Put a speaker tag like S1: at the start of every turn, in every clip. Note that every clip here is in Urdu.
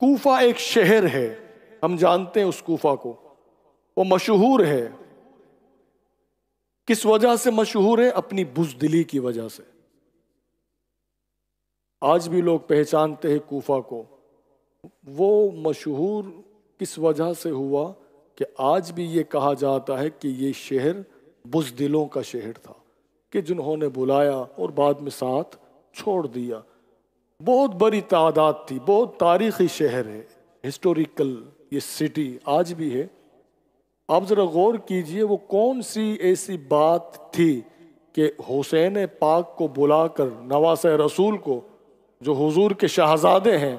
S1: کوفہ ایک شہر ہے، ہم جانتے ہیں اس کوفہ کو، وہ مشہور ہے۔ کس وجہ سے مشہور ہے؟ اپنی بزدلی کی وجہ سے۔ آج بھی لوگ پہچانتے ہیں کوفہ کو۔ وہ مشہور کس وجہ سے ہوا کہ آج بھی یہ کہا جاتا ہے کہ یہ شہر بزدلوں کا شہر تھا، کہ جنہوں نے بلایا اور بعد میں ساتھ چھوڑ دیا۔ بہت بڑی تعداد تھی، بہت تاریخی شہر ہے، ہسٹوریکل یہ سٹی آج بھی ہے۔ آپ ذرا غور کیجئے وہ کون سی ایسی بات تھی کہ حسین پاک کو بلا کر، نواسہ رسول کو جو حضور کے شہزادے ہیں،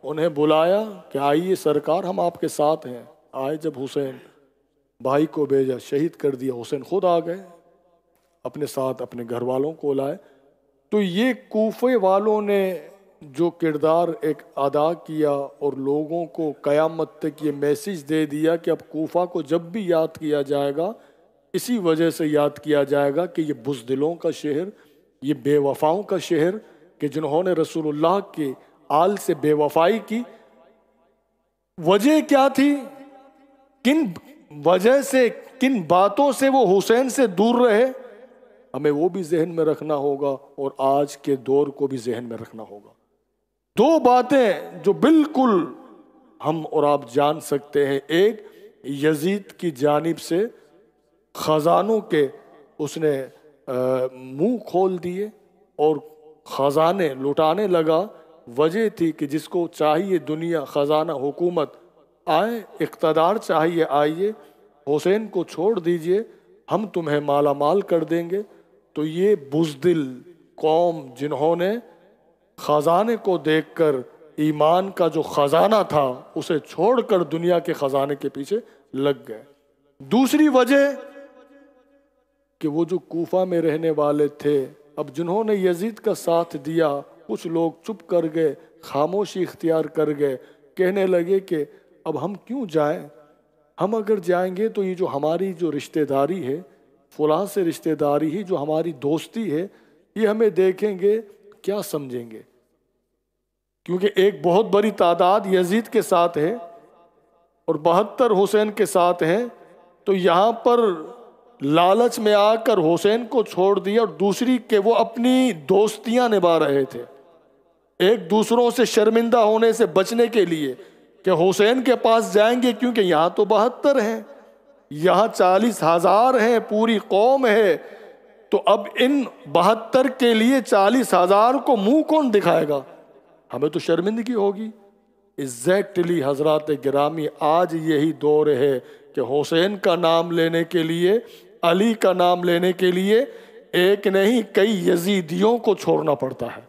S1: انہیں بلایا کہ آئیے سرکار ہم آپ کے ساتھ ہیں۔ آئے جب حسین بھائی کو بھیجا، شہید کر دیا، حسین خود آ گئے، اپنے ساتھ اپنے گھر والوں کو لائے۔ تو یہ کوفے والوں نے جو کردار ایک ادا کیا اور لوگوں کو قیامت تک یہ میسج دے دیا کہ اب کوفہ کو جب بھی یاد کیا جائے گا اسی وجہ سے یاد کیا جائے گا کہ یہ بزدلوں کا شہر، یہ بے وفاؤں کا شہر، کہ جنہوں نے رسول اللہ کے آل سے بے وفائی کی۔ وجہ کیا تھی؟ کن وجہ سے، کن باتوں سے وہ حسین سے دور رہے؟ ہمیں وہ بھی ذہن میں رکھنا ہوگا اور آج کے دور کو بھی ذہن میں رکھنا ہوگا۔ دو باتیں جو بالکل ہم اور آپ جان سکتے ہیں، ایک یزید کی جانب سے خزانوں کے اس نے منہ کھول دیے اور خزانے لٹانے لگا۔ وجہ تھی کہ جس کو چاہیے دنیا، خزانہ، حکومت، آئے اقتدار چاہیے آئیے، حسین کو چھوڑ دیجئے، ہم تمہیں مالا مال کر دیں گے۔ تو یہ بزدل قوم جنہوں نے خزانے کو دیکھ کر ایمان کا جو خزانہ تھا اسے چھوڑ کر دنیا کے خزانے کے پیچھے لگ گئے۔ دوسری وجہ کہ وہ جو کوفہ میں رہنے والے تھے، اب جنہوں نے یزید کا ساتھ دیا، کچھ لوگ چپ کر گئے، خاموشی اختیار کر گئے، کہنے لگے کہ اب ہم کیوں جائیں؟ ہم اگر جائیں گے تو یہ جو ہماری جو رشتہ داری ہے، فلاں سے رشتہ داری ہی جو ہماری دوستی ہے، یہ ہمیں دیکھیں گے کیا سمجھیں گے؟ کیونکہ ایک بہت بڑی تعداد یزید کے ساتھ ہے اور 72 حسین کے ساتھ ہیں، تو یہاں پر لالچ میں آ کر حسین کو چھوڑ دیا، اور دوسری کہ وہ اپنی دوستیاں نبھا رہے تھے ایک دوسروں سے شرمندہ ہونے سے بچنے کے لیے کہ حسین کے پاس جائیں گے کیونکہ یہاں تو 72 ہیں، یہاں 40,000 ہیں، پوری قوم ہے، تو اب ان 72 کے لیے 40,000 کو منہ کون دکھائے گا؟ ہمیں تو شرمندگی ہوگی۔ ایگزیکٹلی حضرات گرامی، آج یہی دور ہے کہ حسین کا نام لینے کے لیے، علی کا نام لینے کے لیے ایک نہیں کئی یزیدیوں کو چھوڑنا پڑتا ہے۔